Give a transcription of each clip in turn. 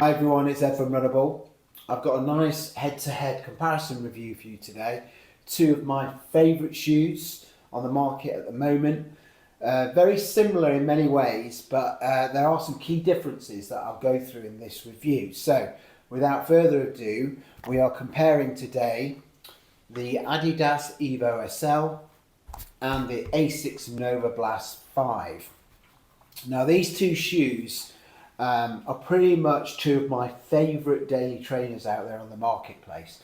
Hi everyone, it's Ed from Runnable. I've got a nice head-to-head comparison review for you today. Two of my favourite shoes on the market at the moment. Very similar in many ways, but there are some key differences that I'll go through in this review. So, without further ado, we are comparing today the Adidas Evo SL and the Asics Novablast 5. Now, these two shoes are pretty much two of my favourite daily trainers out there on the marketplace.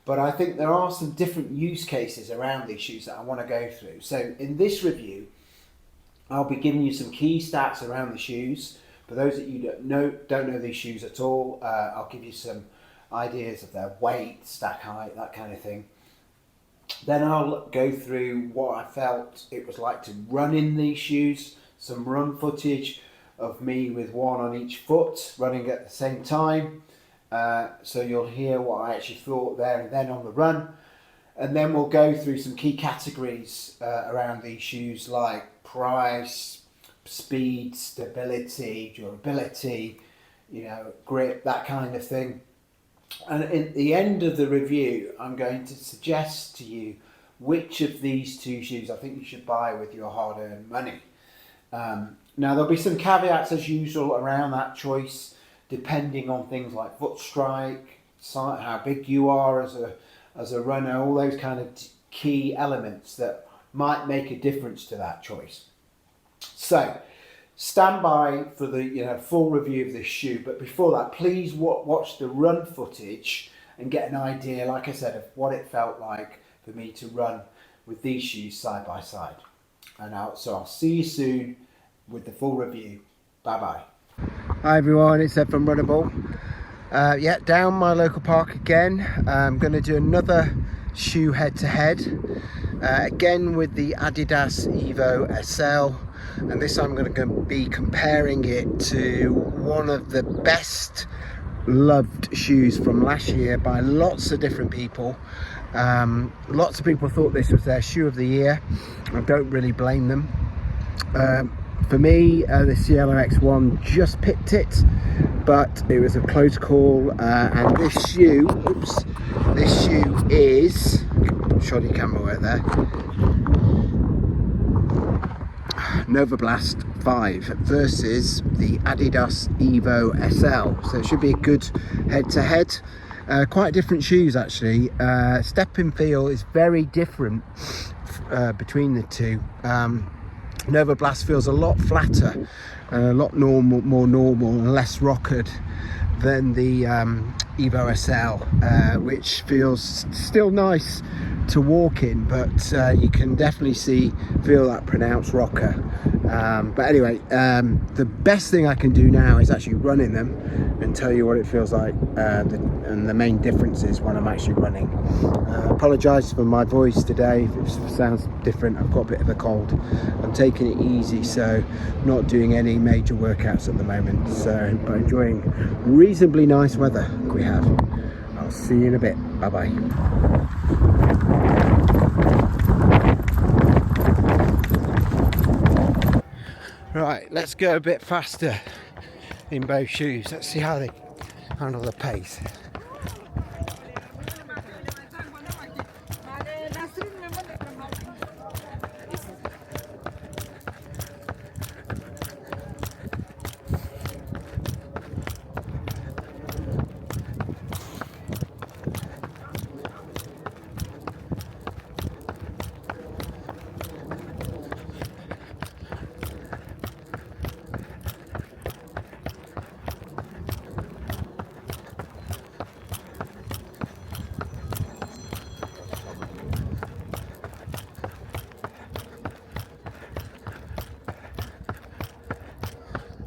But I think there are some different use cases around these shoes that I want to go through. So in this review, I'll be giving you some key stats around the shoes. For those that you don't know these shoes at all, I'll give you some ideas of their weight, stack height, that kind of thing. Then I'll go through what I felt it was like to run in these shoes, some run footage of me with one on each foot running at the same time, so you'll hear what I actually thought there and then on the run. And then we'll go through some key categories around these shoes, like price, speed, stability, durability, grip, that kind of thing. And at the end of the review, I'm going to suggest to you which of these two shoes I think you should buy with your hard-earned money. Now, there'll be some caveats as usual around that choice, depending on things like foot strike, how big you are as a runner, all those kind of key elements that might make a difference to that choice. So, stand by for the full review of this shoe, but before that, please watch the run footage and get an idea, like I said, of what it felt like for me to run with these shoes side by side. So I'll see you soon with the full review. Bye bye. Hi everyone, it's Ed from Runnable. Down my local park again. I'm going to do another shoe head to head, again with the Adidas Evo SL, and this time I'm going to be comparing it to one of the best loved shoes from last year by lots of different people. Lots of people thought this was their shoe of the year. I don't really blame them. For me, the Cielo X1 just picked it, but it was a close call. And this shoe is, shoddy camera work there, Novablast 5 versus the Adidas Evo SL. So it should be a good head-to-head. Quite different shoes actually. Step and feel is very different between the two. Novablast feels a lot flatter, a lot more normal and less rockered than the Evo SL, which feels still nice to walk in, but you can definitely feel that pronounced rocker. But anyway, the best thing I can do now is actually run in them and tell you what it feels like, and the main differences when I'm actually running. Apologise for my voice today if it sounds different. I've got a bit of a cold. I'm taking it easy, so not doing any major workouts at the moment, but enjoying reasonably nice weather that we have. I'll see you in a bit. Bye bye. Right, let's go a bit faster in both shoes. Let's see how they handle the pace.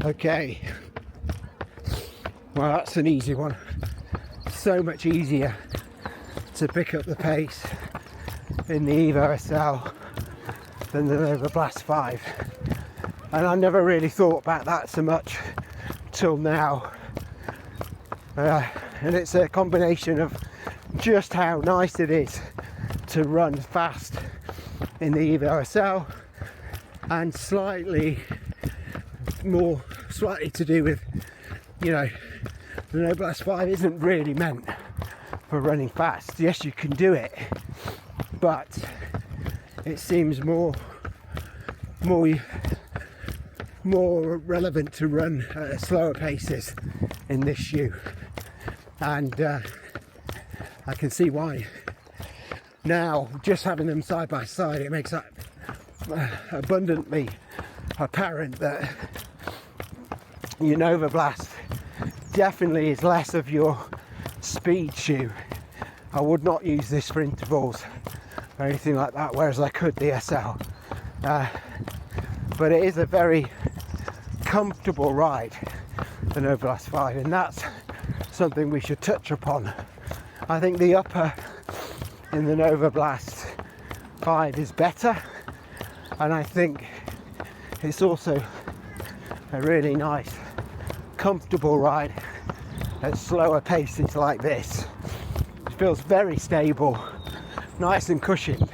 Okay, well, that's an easy one. So much easier to pick up the pace in the Evo SL than the Novablast 5, and I never really thought about that so much till now. And it's a combination of just how nice it is to run fast in the Evo SL, and slightly to do with, the Novablast 5 isn't really meant for running fast. Yes, you can do it, but it seems more relevant to run at slower paces in this shoe, and I can see why. Now, just having them side by side, it makes that abundantly apparent that your Novablast definitely is less of your speed shoe. I would not use this for intervals or anything like that, whereas I could the SL. But it is a very comfortable ride, the Novablast 5, and that's something we should touch upon. I think the upper in the Novablast 5 is better, and I think it's also a really nice comfortable ride at slower paces like this. It feels very stable, nice and cushioned.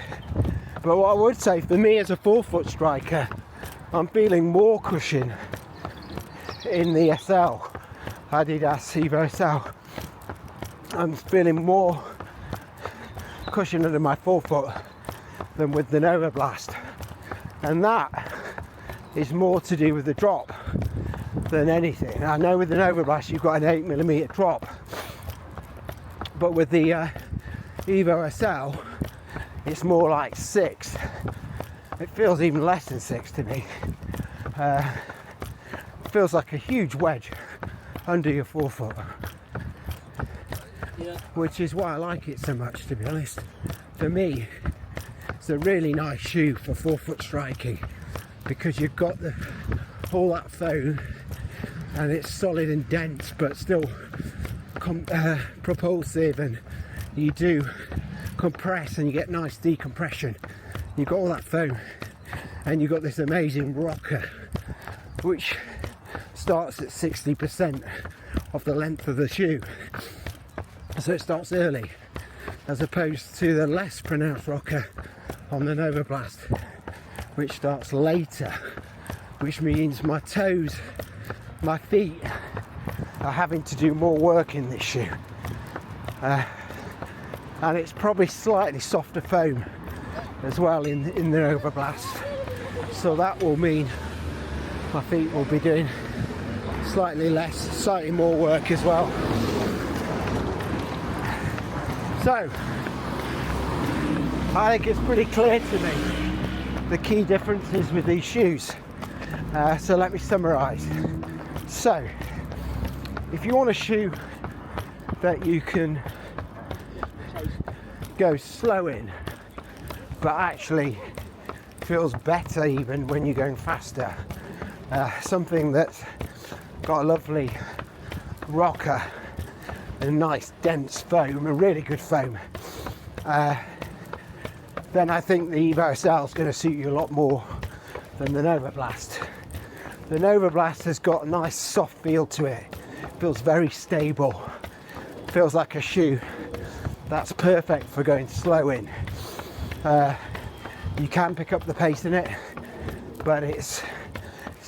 But what I would say, for me as a forefoot striker, I'm feeling more cushion in the SL, Adidas Evo SL. I'm feeling more cushion under my forefoot than with the Novablast, and that is more to do with the drop than anything. I know with the Novablast you've got an 8mm drop, but with the Evo SL it's more like 6. It feels even less than 6 to me. It feels like a huge wedge under your forefoot, which is why I like it so much, to be honest. For me, it's a really nice shoe for forefoot striking, because you've got all that foam and it's solid and dense, but still propulsive, and you do compress and you get nice decompression. You've got all that foam and you've got this amazing rocker which starts at 60% of the length of the shoe, so it starts early, as opposed to the less pronounced rocker on the Novablast, which starts later, which means my toes, my feet are having to do more work in this shoe, and it's probably slightly softer foam as well in the Novablast, so that will mean my feet will be doing slightly more work as well. So I think it's pretty clear to me the key differences with these shoes. So let me summarise. So if you want a shoe that you can go slow in, but actually feels better even when you're going faster, something that's got a lovely rocker and nice dense foam, a really good foam, then I think the Evo SL is going to suit you a lot more than the Novablast. The Novablast has got a nice soft feel to it. It feels very stable. It feels like a shoe that's perfect for going slow in. You can pick up the pace in it, but it's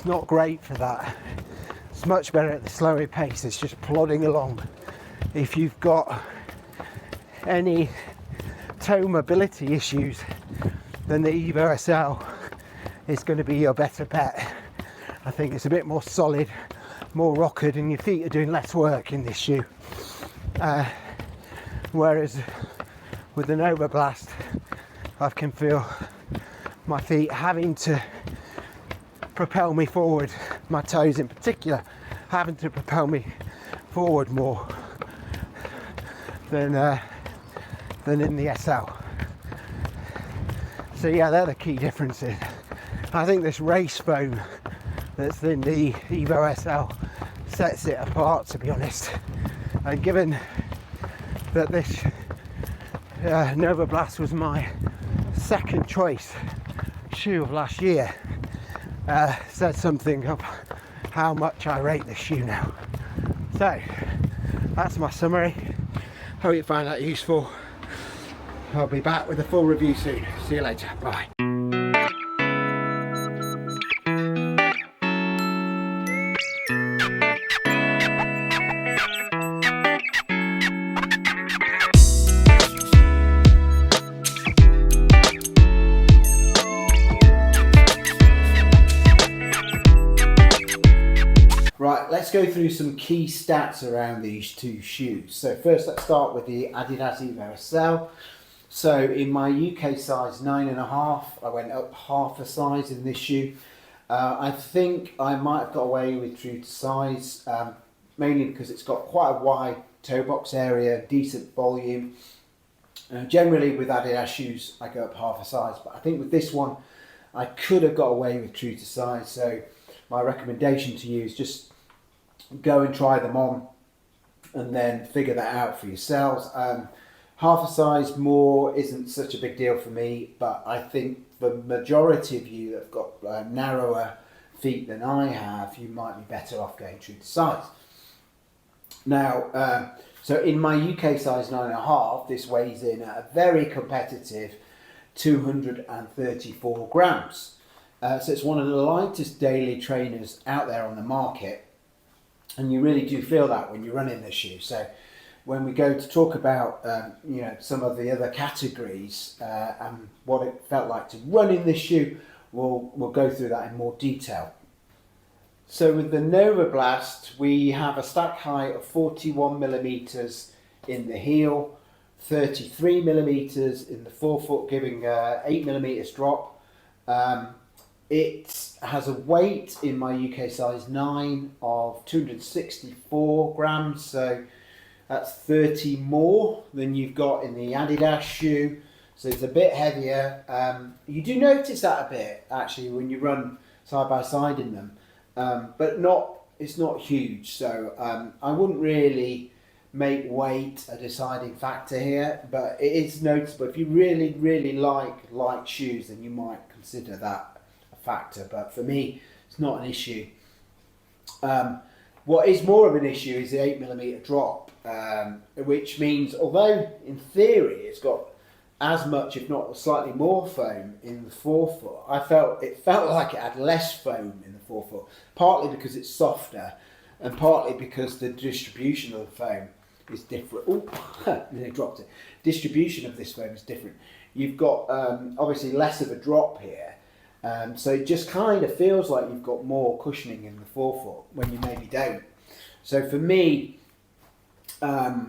not great for that. It's much better at the slower pace. It's just plodding along. If you've got any toe mobility issues, then the Evo SL is going to be your better bet. I think it's a bit more solid, more rockered, and your feet are doing less work in this shoe. Whereas with the Novablast, I can feel my feet having to propel me forward, my toes in particular, having to propel me forward more than in the SL. So yeah, they're the key differences. I think this race foam that's in the Evo SL sets it apart, to be honest. And given that this Novablast was my second choice shoe of last year, says something of how much I rate this shoe now. So that's my summary. Hope you find that useful. I'll be back with a full review soon. See you later. Bye. go through some key stats around these two shoes. So first, let's start with the Adidas Evo SL. So in my UK size 9.5, I went up half a size in this shoe. I think I might have got away with true to size, mainly because it's got quite a wide toe box area, decent volume. Generally with Adidas shoes, I go up half a size, but I think with this one, I could have got away with true to size. So my recommendation to you is just go and try them on and then figure that out for yourselves. Half a size more isn't such a big deal for me, but I think the majority of you that have got narrower feet than I have, you might be better off going true to size. Now, so in my UK size 9.5, this weighs in at a very competitive 234 grams. So it's one of the lightest daily trainers out there on the market, and you really do feel that when you run in this shoe. So when we go to talk about some of the other categories and what it felt like to run in this shoe, we'll go through that in more detail. So with the Novablast, we have a stack height of 41 millimeters in the heel, 33 millimeters in the forefoot, giving 8 millimeters drop. It has a weight in my UK size 9 of 264 grams, so that's 30 more than you've got in the Adidas shoe, so it's a bit heavier. You do notice that a bit actually when you run side by side in them, but it's not huge, so I wouldn't really make weight a deciding factor here, but it is noticeable. If you really like light shoes, then you might consider that a factor, but for me it's not an issue. What is more of an issue is the 8 millimeter drop, which means although in theory it's got as much, if not slightly more foam in the forefoot, it felt like it had less foam in the forefoot, partly because it's softer and partly because the distribution of the foam is different. Oh, they dropped it. Distribution of this foam is different. You've got obviously less of a drop here, so it just kind of feels like you've got more cushioning in the forefoot when you maybe don't. So for me, I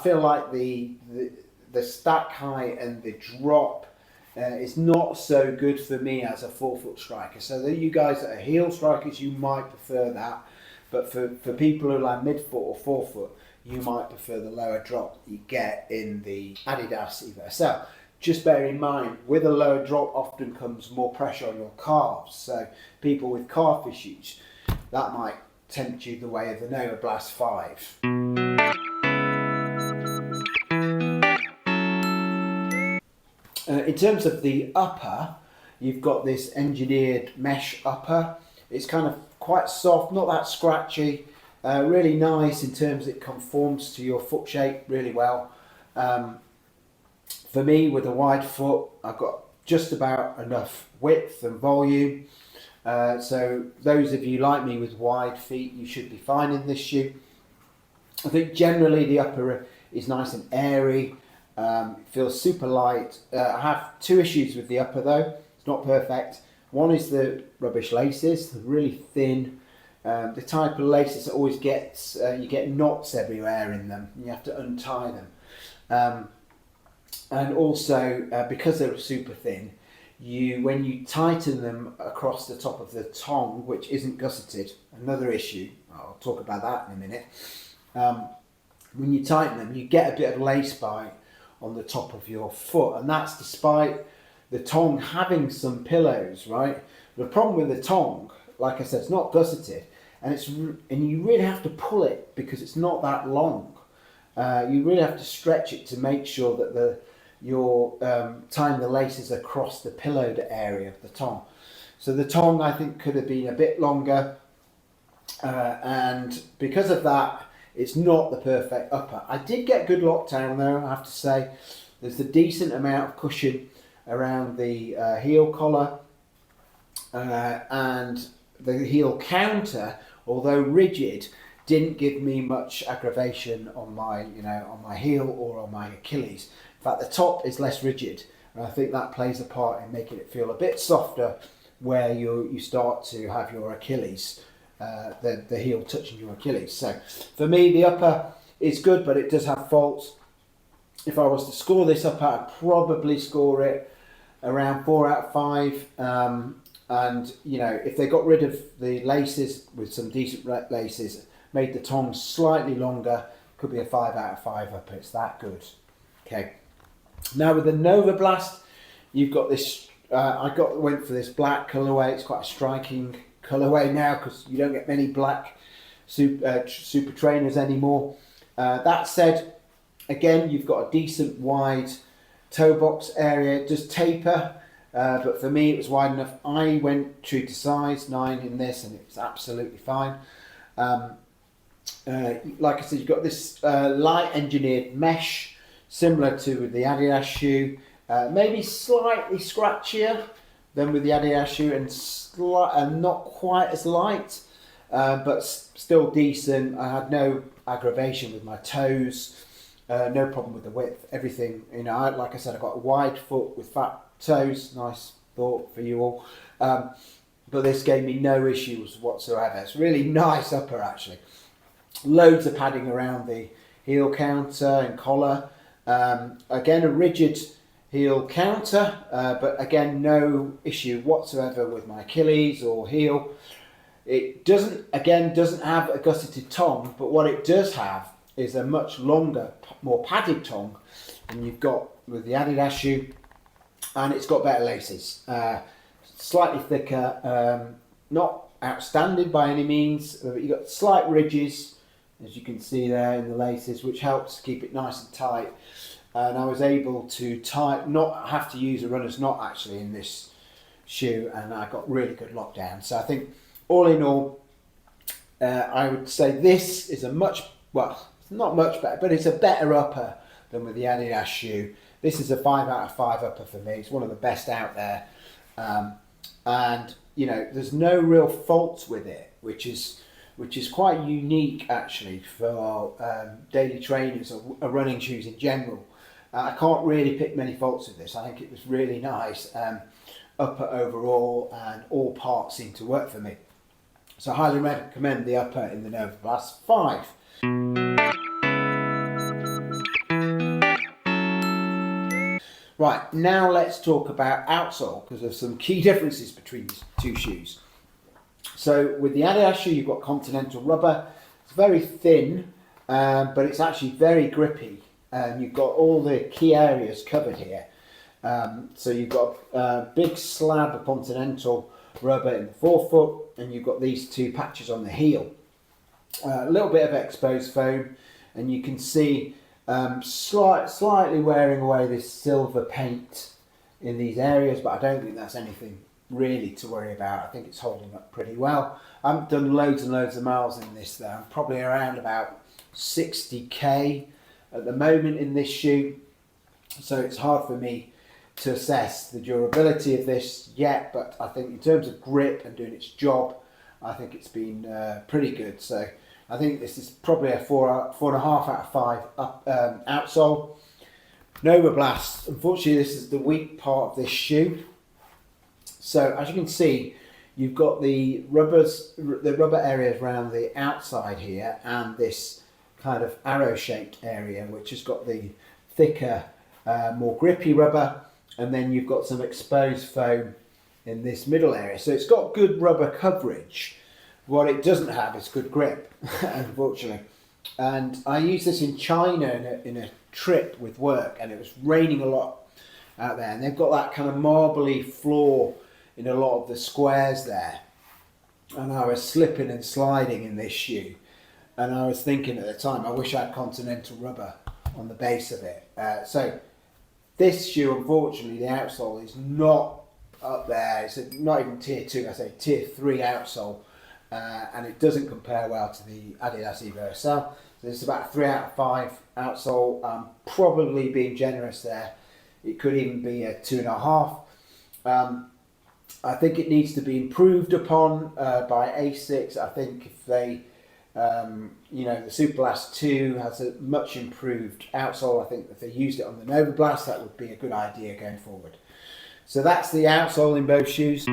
feel like the stack height and the drop is not so good for me as a forefoot striker. So you guys that are heel strikers, you might prefer that, but for people who like midfoot or forefoot, you might prefer the lower drop that you get in the Adidas Evo SL. Just bear in mind, with a lower drop often comes more pressure on your calves. So people with calf issues, that might tempt you the way of the Novablast 5. In terms of the upper, you've got this engineered mesh upper. It's kind of quite soft, not that scratchy, really nice in terms it conforms to your foot shape really well. For me, with a wide foot, I've got just about enough width and volume. So those of you like me with wide feet, you should be fine in this shoe. I think generally the upper is nice and airy. It feels super light. I have two issues with the upper though. It's not perfect. One is the rubbish laces, they're really thin. The type of laces that always gets, you get knots everywhere in them. You have to untie them. And also, because they're super thin, when you tighten them across the top of the tongue, which isn't gusseted, another issue, I'll talk about that in a minute. When you tighten them, you get a bit of lace bite on the top of your foot, and that's despite the tongue having some pillows, right? The problem with the tongue, like I said, it's not gusseted, and you really have to pull it because it's not that long. You really have to stretch it to make sure that you're tying the laces across the pillowed area of the tongue. So the tongue, I think, could have been a bit longer, and because of that, it's not the perfect upper. I did get good lockdown though, I have to say. There's a decent amount of cushion around the heel collar, and the heel counter, although rigid, didn't give me much aggravation on my heel or on my Achilles. In fact, the top is less rigid, and I think that plays a part in making it feel a bit softer where you start to have your Achilles the heel touching your Achilles. So for me, the upper is good, but it does have faults. If I was to score this upper, I'd probably score it around 4 out of 5. And you know, if they got rid of the laces with some decent laces, made the tongs slightly longer, could be a 5 out of 5 upper. It's that good. Okay. Now with the Novablast, you've got this. Went for this black colourway. It's quite a striking colourway now because you don't get many black super trainers anymore. That said, again, you've got a decent wide toe box area. It does taper, but for me it was wide enough. I went true to size 9 in this, and it's absolutely fine. Like I said, you've got this light engineered mesh, similar to the Adidas shoe. Maybe slightly scratchier than with the Adidas shoe, and not quite as light, but still decent. I had no aggravation with my toes, no problem with the width, everything. You know, like I said, I've got a wide foot with fat toes. Nice thought for you all. But this gave me no issues whatsoever. It's really nice upper actually. Loads of padding around the heel counter and collar. Again, a rigid heel counter, but again, no issue whatsoever with my Achilles or heel. It doesn't have a gusseted tongue, but what it does have is a much longer, more padded tongue than you've got with the Adidas shoe, and it's got better laces, slightly thicker, not outstanding by any means, but you've got slight ridges, as you can see there in the laces, which helps keep it nice and tight. And I was able to not have to use a runner's knot actually in this shoe, and I got really good lockdown. So I think all in all, I would say this is not much better, but it's a better upper than with the Adidas shoe. This is a 5 out of 5 upper for me. It's one of the best out there, and you know, there's no real faults with it, which is quite unique actually for daily trainers or running shoes in general. I can't really pick many faults with this. I think it was really nice upper overall, and all parts seem to work for me. So I highly recommend the upper in the Novablast 5. Right, now let's talk about outsole, because there's some key differences between these two shoes. So with the Adidas shoe, you've got Continental rubber. It's very thin, but it's actually very grippy. You've got all the key areas covered here. So you've got a big slab of Continental rubber in the forefoot, and you've got these two patches on the heel. A little bit of exposed foam, and you can see slightly wearing away this silver paint in these areas, but I don't think that's anything really to worry about. I think it's holding up pretty well. I haven't done loads and loads of miles in this though. I'm probably around about 60k at the moment in this shoe, so it's hard for me to assess the durability of this yet, but I think in terms of grip and doing its job, I think it's been pretty good. So I think this is probably a 4.5 out of 5 outsole. Novablast, unfortunately this is the weak part of this shoe. So as you can see, you've got the rubber areas around the outside here, and this kind of arrow shaped area which has got the thicker, more grippy rubber, and then you've got some exposed foam in this middle area. So it's got good rubber coverage. What it doesn't have is good grip, unfortunately. And I used this in China in a trip with work, and it was raining a lot out there, and they've got that kind of marbly floor in a lot of the squares there, and I was slipping and sliding in this shoe, and I was thinking at the time, I wish I had Continental rubber on the base of it. So this shoe, unfortunately, the outsole is not up there. It's not even tier 2, I say tier 3 outsole, and it doesn't compare well to the Adidas Evo SL. So it's about a 3 out of 5 outsole. I'm probably being generous there. It could even be a 2.5. I think it needs to be improved upon by Asics. I think if they, you know, the Superblast 2 has a much improved outsole. I think if they used it on the Novablast, that would be a good idea going forward. So that's the outsole in both shoes.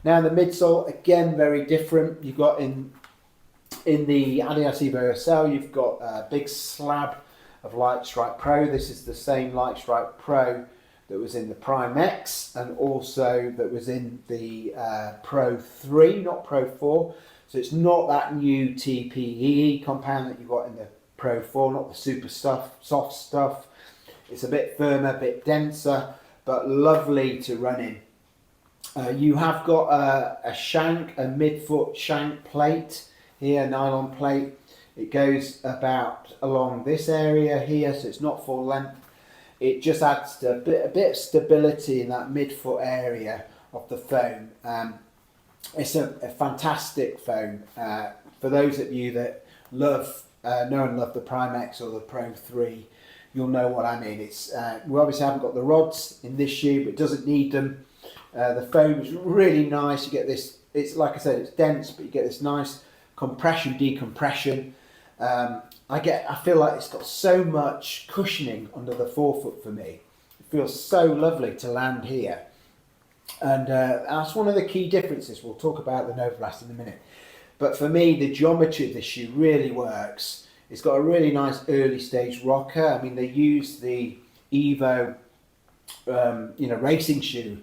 Now the midsole, again, very different. You've got in the Adidas Evo SL, you've got a big slab of Lightstrike Pro. This is the same Lightstrike Pro that was in the Prime X, and also that was in the Pro 3, not Pro 4. So it's not that new TPE compound that you got in the Pro 4, not the super soft stuff. It's a bit firmer, a bit denser, but lovely to run in. You have got a shank, a midfoot shank plate here, nylon plate. It goes about along this area here, so it's not full length. It just adds to a bit of stability in that midfoot area of the foam. It's a fantastic foam. For those of you that know and love the Prime X or the Pro 3, you'll know what I mean. We obviously haven't got the rods in this shoe, but it doesn't need them. The foam is really nice. You get this, it's like I said, it's dense, but you get this nice compression, decompression. I feel like it's got so much cushioning under the forefoot for me. It feels so lovely to land here. And that's one of the key differences. We'll talk about the Novablast in a minute. But for me, the geometry of this shoe really works. It's got a really nice early stage rocker. I mean, they used the Evo racing shoe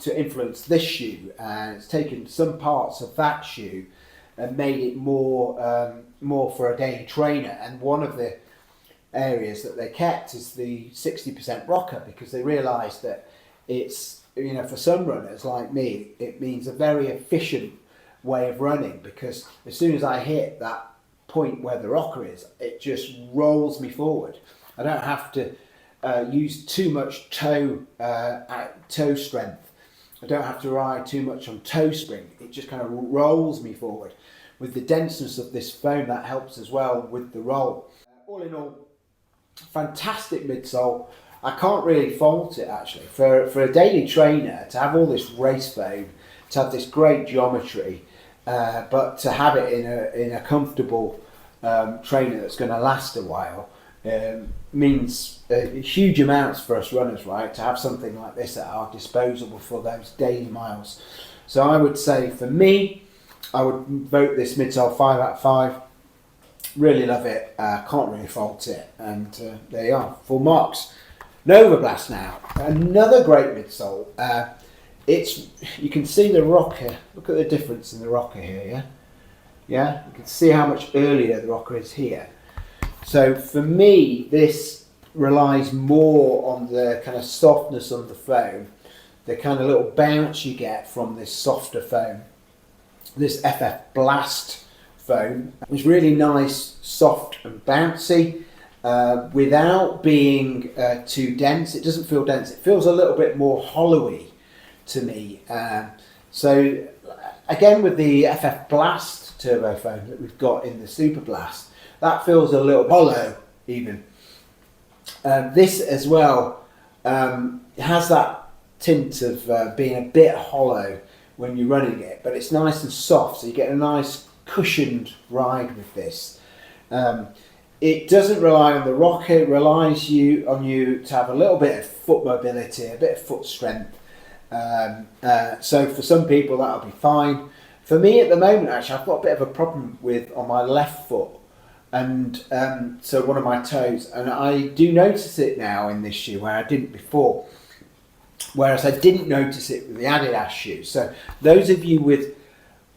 to influence this shoe, and it's taken some parts of that shoe and made it more for a daily trainer. And one of the areas that they kept is the 60% rocker, because they realised that it's, for some runners like me, it means a very efficient way of running, because as soon as I hit that point where the rocker is, it just rolls me forward. I don't have to use too much toe strength. I don't have to ride too much on toe spring. It just kind of rolls me forward. With the denseness of this foam, that helps as well with the roll. All in all, fantastic midsole. I can't really fault it, actually. For a daily trainer, to have all this race foam, to have this great geometry, but to have it in a comfortable trainer that's going to last a while, means huge amounts for us runners, right? To have something like this at our disposal for those daily miles. So I would say, for me, I would vote this midsole 5 out of 5. Really love it. Can't really fault it. And there you are, full marks. Novablast now. Another great midsole. You can see the rocker. Look at the difference in the rocker here, yeah? Yeah? You can see how much earlier the rocker is here. So for me, this relies more on the kind of softness of the foam, the kind of little bounce you get from this softer foam. This FF Blast foam is really nice, soft and bouncy, without being too dense. It doesn't feel dense. It feels a little bit more hollowy to me. So again, with the FF Blast turbo foam that we've got in the Superblast, that feels a little hollow even. This as well has that tint of being a bit hollow when you're running it, but it's nice and soft, so you get a nice cushioned ride with this. It doesn't rely on the rocker, it relies on you to have a little bit of foot mobility, a bit of foot strength. So for some people that'll be fine. For me at the moment, actually, I've got a bit of a problem on my left foot, and so one of my toes, and I do notice it now in this shoe where I didn't before, whereas I didn't notice it with the Adidas shoe. So those of you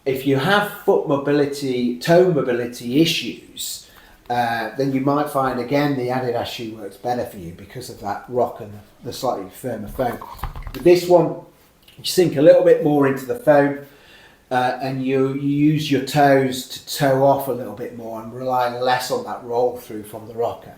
if you have foot mobility, toe mobility issues, then you might find again the Adidas shoe works better for you because of that rock and the slightly firmer foam. With this one, you sink a little bit more into the foam, and you use your toes to toe off a little bit more and rely less on that roll through from the rocker.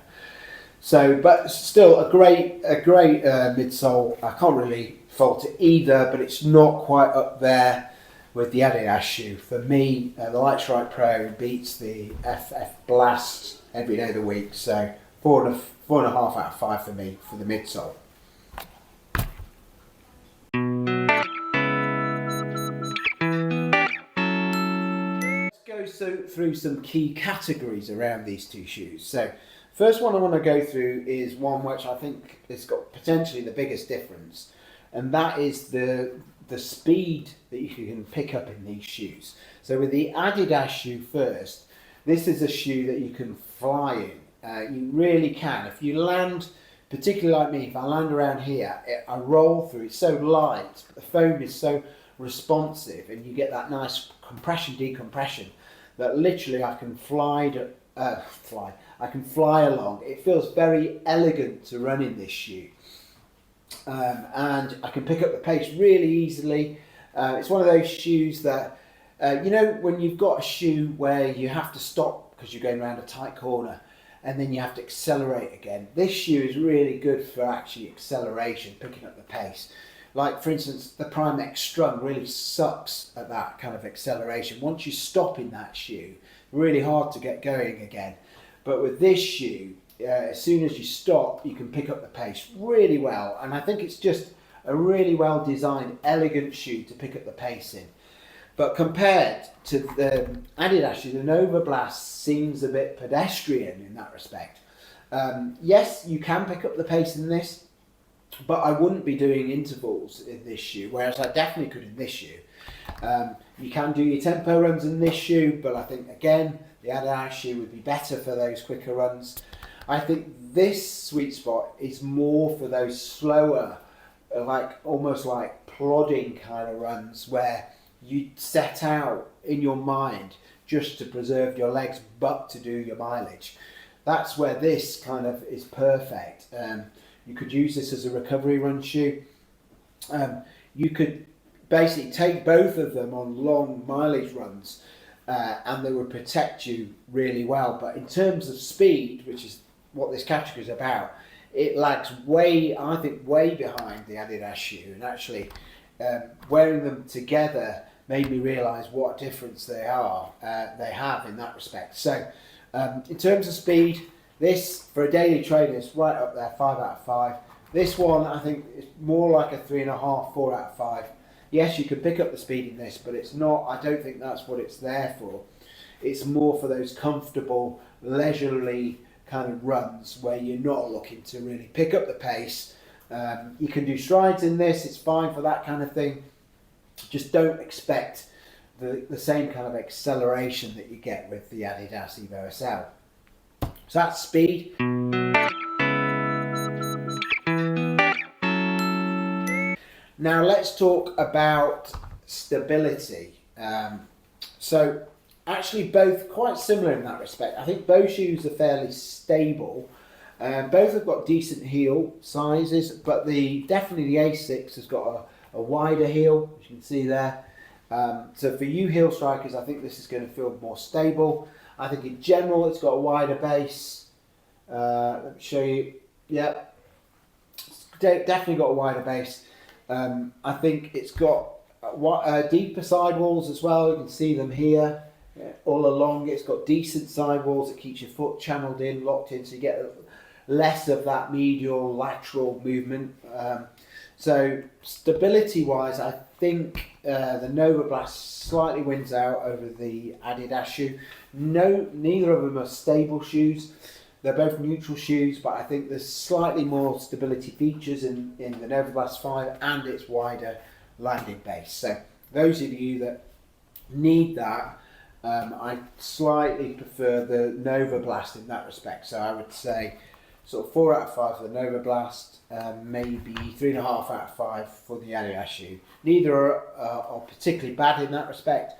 So, but still a great midsole. I can't really fault it either, but it's not quite up there with the Adidas shoe. For me, the Lightstrike Pro beats the FF Blast every day of the week. So 4.5 out of 5 for me for the midsole. Let's go through some key categories around these two shoes. So first one I want to go through is one which I think has got potentially the biggest difference, and that is the the speed that you can pick up in these shoes. So with the Adidas shoe first, this is a shoe that you can fly in. You really can. If you land, particularly like me, if I land around here, I roll through. It's so light, but the foam is so responsive, and you get that nice compression decompression that literally I can I can fly along. It feels very elegant to run in this shoe, and I can pick up the pace really easily. It's one of those shoes that you know, when you've got a shoe where you have to stop because you're going around a tight corner and then you have to accelerate again. This shoe is really good for actually acceleration, picking up the pace. Like for instance, the Prime X Strung really sucks at that kind of acceleration. Once you stop in that shoe, really hard to get going again. But with this shoe, as soon as you stop, you can pick up the pace really well. And I think it's just a really well designed, elegant shoe to pick up the pace in. But compared to the Adidas shoe, the Novablast seems a bit pedestrian in that respect. Yes, you can pick up the pace in this, but I wouldn't be doing intervals in this shoe, whereas I definitely could in this shoe. You can do your tempo runs in this shoe, but I think, again, the Adidas shoe would be better for those quicker runs. I think this sweet spot is more for those slower, like almost like plodding kind of runs where you set out in your mind just to preserve your legs but to do your mileage. That's where this kind of is perfect. You could use this as a recovery run shoe. You could basically take both of them on long mileage runs and they would protect you really well. But in terms of speed, which is what this category is about, it lags way, I think, way behind the Adidas shoe. And actually wearing them together made me realise what a difference they have in that respect. So in terms of speed, this for a daily trainer is right up there, 5 out of 5. This one I think is more like a 3.5, 4 out of 5. Yes, you can pick up the speed in this, but it's not, I don't think that's what it's there for. It's more for those comfortable, leisurely kind of runs where you're not looking to really pick up the pace. You can do strides in this, it's fine for that kind of thing. Just don't expect the same kind of acceleration that you get with the Adidas Evo SL. So that's speed. Now let's talk about stability. So actually both quite similar in that respect. I think both shoes are fairly stable. Both have got decent heel sizes, but definitely the Asics has got a wider heel, as you can see there. So for you heel strikers, I think this is going to feel more stable. I think in general it's got a wider base. Let me show you. Yeah, it's definitely got a wider base. I think it's got deeper sidewalls as well. You can see them here all along. It's got decent sidewalls. It keeps your foot channeled in, locked in, so you get less of that medial lateral movement. So stability wise, I think the Novablast slightly wins out over the Adidas shoe. Neither of them are stable shoes. They're both neutral shoes, but I think there's slightly more stability features in the Novablast 5 and its wider landing base. So those of you that need that, I slightly prefer the Novablast in that respect. So I would say sort of 4 out of 5 for the Novablast, maybe 3.5 out of 5 for the Adidas shoe. Neither are particularly bad in that respect,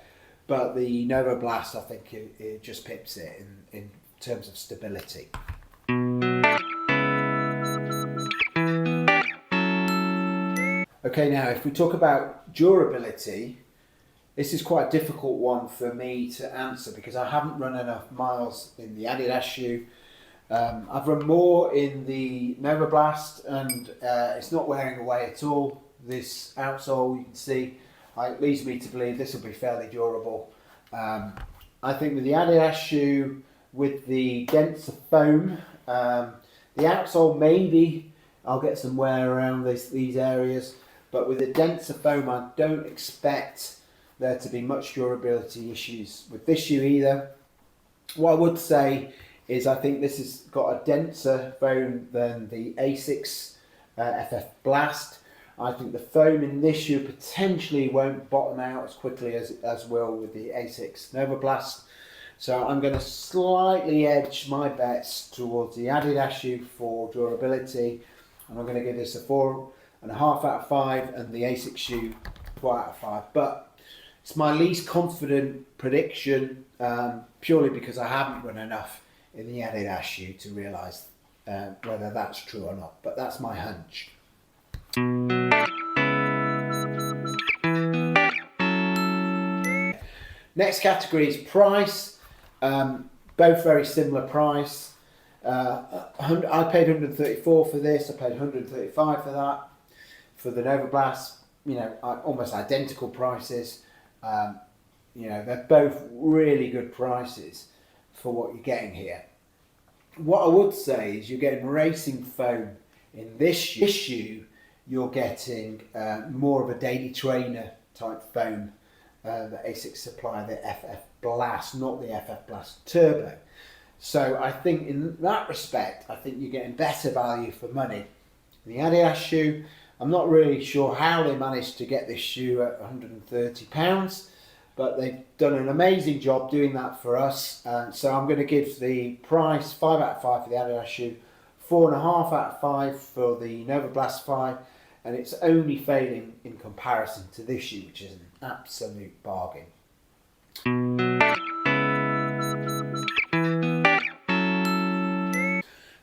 but the Novablast, I think it just pips it in terms of stability. Okay, now if we talk about durability, this is quite a difficult one for me to answer because I haven't run enough miles in the Adidas shoe. I've run more in the Novablast and it's not wearing away at all. This outsole, you can see, it leads me to believe this will be fairly durable. I think with the Adidas shoe, with the denser foam, the outsole maybe I'll get some wear around these areas, but with the denser foam I don't expect there to be much durability issues with this shoe either. What I would say is I think this has got a denser foam than the Asics FF Blast. I think the foam in this shoe potentially won't bottom out as quickly as will with the Asics Novablast. So I'm going to slightly edge my bets towards the Adidas shoe for durability, and I'm going to give this a 4.5 out of 5, and the Asics shoe 4 out of 5. But it's my least confident prediction, purely because I haven't run enough in the Adidas shoe to realise whether that's true or not. But that's my hunch. Next category is price. Both very similar price. I paid 134 for this. I paid 135 for that. For the Novablast, you know, almost identical prices. You know, they're both really good prices for what you're getting here. What I would say is you're getting racing foam in this shoe. You're getting more of a daily trainer type foam that Asics supply, the FF Blast, not the FF Blast Turbo. So I think in that respect, I think you're getting better value for money. The Adidas shoe, I'm not really sure how they managed to get this shoe at £130, but they've done an amazing job doing that for us. So I'm going to give the price 5 out of 5 for the Adidas shoe, 4.5 out of 5 for the Novablast 5, and it's only failing in comparison to this shoe, which is an absolute bargain.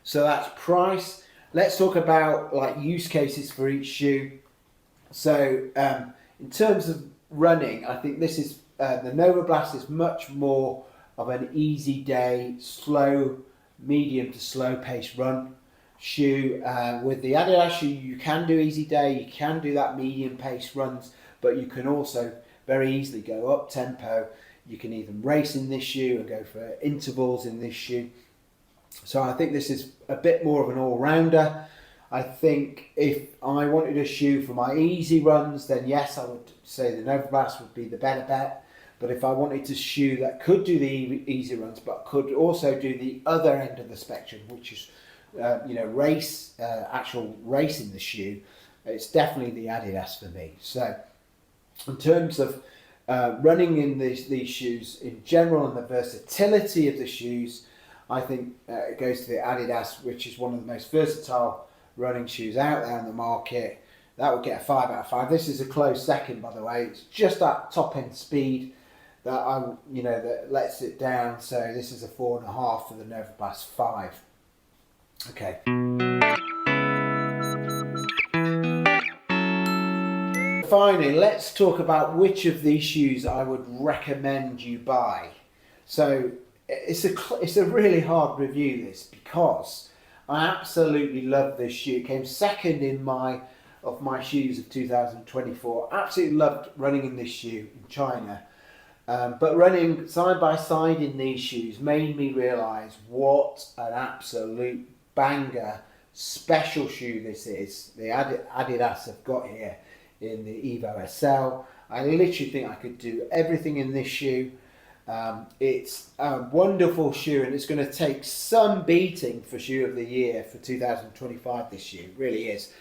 So that's price. Let's talk about like use cases for each shoe. So in terms of running, I think this is the Novablast is much more of an easy day, slow, medium to slow pace run shoe. With the Adidas shoe, you can do easy day, you can do that medium pace runs, but you can also very easily go up tempo. You can even race in this shoe and go for intervals in this shoe. So I think this is a bit more of an all-rounder. I think if I wanted a shoe for my easy runs, then yes, I would say the Novablast would be the better bet. But if I wanted a shoe that could do the easy runs, but could also do the other end of the spectrum, which is you know, race, actual race in the shoe, it's definitely the Adidas for me. So in terms of running in these shoes in general and the versatility of the shoes, I think it goes to the Adidas, which is one of the most versatile running shoes out there in the market. That would get a 5 out of 5. This is a close second, by the way. It's just that top end speed that that lets it down. So this is a 4.5 for the Novablast 5. Okay. Finally, let's talk about which of these shoes I would recommend you buy. So it's a really hard review, this, because I absolutely love this shoe. It came second in my shoes of 2024. Absolutely loved running in this shoe in China. But running side by side in these shoes made me realise what an absolute banger special shoe this is. The Adidas have got here in the Evo SL. I literally think I could do everything in this shoe. It's a wonderful shoe, and it's going to take some beating for shoe of the year for 2025. This shoe really is.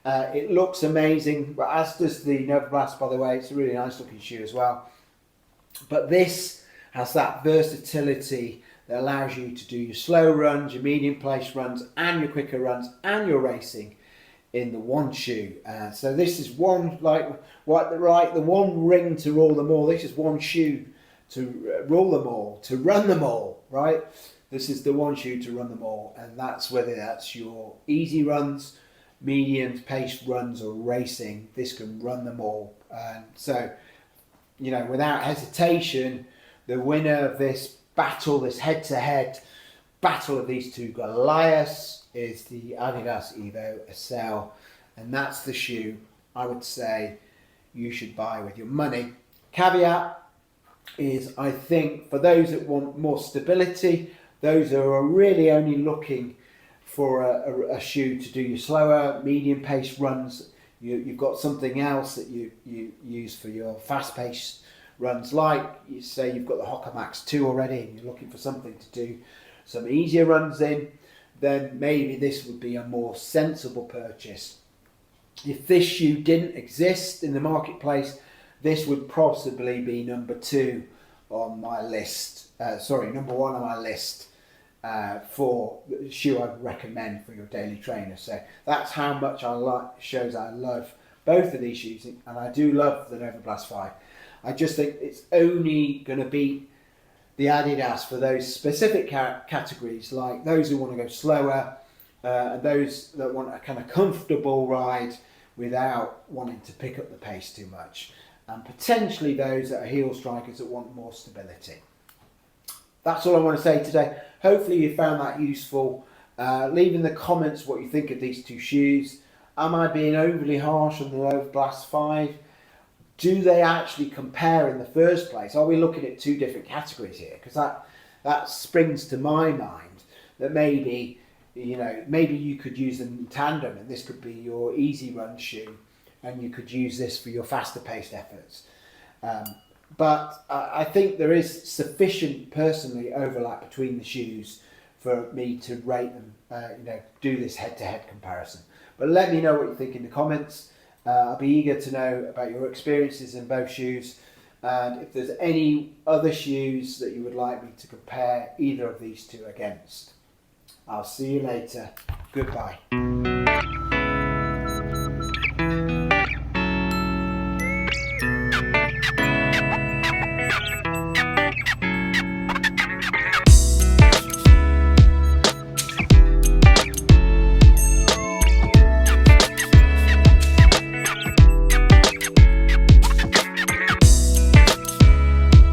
It looks amazing, but as does the Novablast, by the way. It's a really nice looking shoe as well. But this has that versatility that allows you to do your slow runs, your medium pace runs, and your quicker runs, and your racing in the one shoe. So this is one, like the one ring to rule them all. This is one shoe to rule them all, to run them all, right? This is the one shoe to run them all, and that's whether that's your easy runs, medium pace runs, or racing. This can run them all. So, you know, without hesitation, the winner of this battle, this head-to-head battle of these two Goliaths, is the Adidas Evo SL, and that's the shoe I would say you should buy with your money. Caveat is, I think, for those that want more stability, those who are really only looking for a shoe to do your slower, medium pace runs, you've got something else that you use for your fast pace runs, like you say you've got the Hoka Max 2 already and you're looking for something to do some easier runs in, then maybe this would be a more sensible purchase. If this shoe didn't exist in the marketplace, this would possibly be number 2 on my list. Sorry, number 1 on my list for the shoe I'd recommend for your daily trainer. So that's how much I like. Shows I love both of these shoes, and I do love the Novablast 5. I just think it's only going to beat the Adidas for those specific categories, like those who want to go slower, and those that want a kind of comfortable ride without wanting to pick up the pace too much, and potentially those that are heel strikers that want more stability. That's all I want to say today. Hopefully you found that useful. Leave in the comments what you think of these two shoes. Am I being overly harsh on the Novablast 5? Do they actually compare in the first place? Are we looking at 2 different categories here? Because that springs to my mind that maybe, you know, maybe you could use them in tandem, and this could be your easy run shoe, and you could use this for your faster paced efforts. But I think there is sufficient personally overlap between the shoes for me to rate them, you know, do this head-to-head comparison. But let me know what you think in the comments. I'll be eager to know about your experiences in both shoes, and if there's any other shoes that you would like me to compare either of these two against. I'll see you later. Goodbye.